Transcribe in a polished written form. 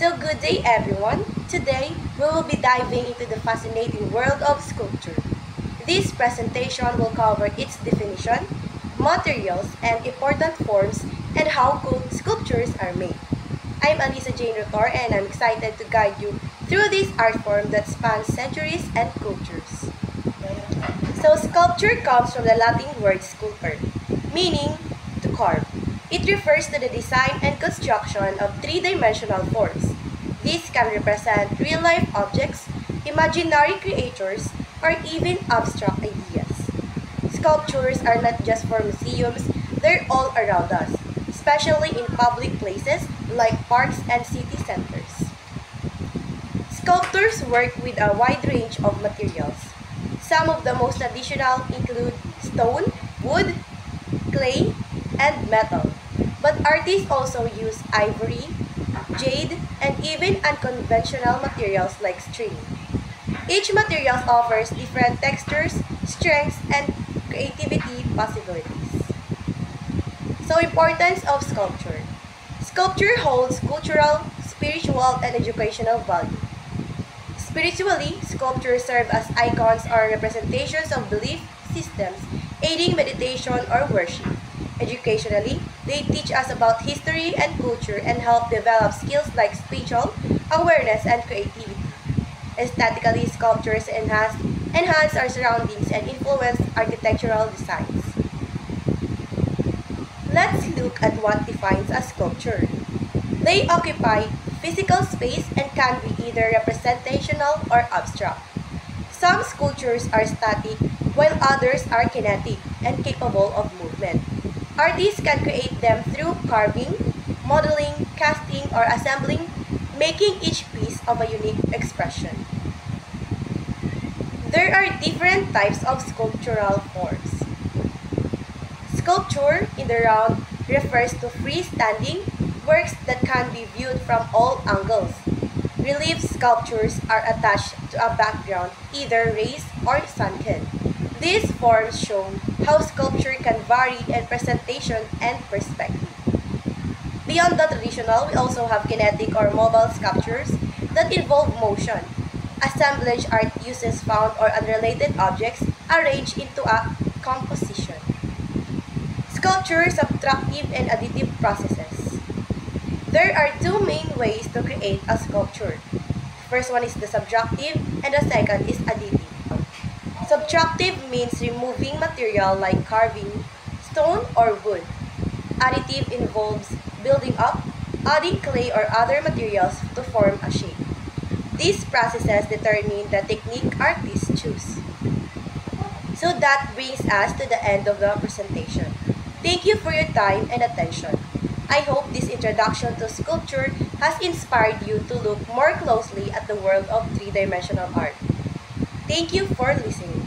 So good day everyone. Today we will be diving into the fascinating world of sculpture. This presentation will cover its definition, materials, and important forms and how sculptures are made. I'm Alisa Jane Rotor and I'm excited to guide you through this art form that spans centuries and cultures. So sculpture comes from the Latin word sculpere, meaning to carve. It refers to the design and construction of three-dimensional forms. These can represent real-life objects, imaginary creatures, or even abstract ideas. Sculptures are not just for museums, they're all around us, especially in public places like parks and city centers. Sculptors work with a wide range of materials. Some of the most traditional include stone, wood, clay, and metal. But artists also use ivory, jade, and even unconventional materials like string. Each material offers different textures, strengths, and creativity possibilities. So, importance of sculpture. Sculpture holds cultural, spiritual, and educational value. Spiritually, sculptures serve as icons or representations of belief systems, aiding meditation or worship. Educationally, they teach us about history and culture and help develop skills like spatial awareness and creativity. Aesthetically, sculptures enhance our surroundings and influence architectural designs. Let's look at what defines a sculpture. They occupy physical space and can be either representational or abstract. Some sculptures are static, while others are kinetic and capable of movement. Artists can create them through carving, modeling, casting, or assembling, making each piece of a unique expression. There are different types of sculptural forms. Sculpture in the round refers to freestanding works that can be viewed from all angles. Relief sculptures are attached to a background, either raised or sunken. These forms show how sculpture can vary in presentation and perspective. Beyond the traditional, we also have kinetic or mobile sculptures that involve motion. Assemblage art uses found or unrelated objects arranged into a composition. Sculpture, subtractive and additive processes. There are two main ways to create a sculpture. The first one is the subtractive and the second is additive. Subtractive means removing material like carving, stone, or wood. Additive involves building up, adding clay or other materials to form a shape. These processes determine the technique artists choose. So that brings us to the end of the presentation. Thank you for your time and attention. I hope this introduction to sculpture has inspired you to look more closely at the world of three-dimensional art. Thank you for listening.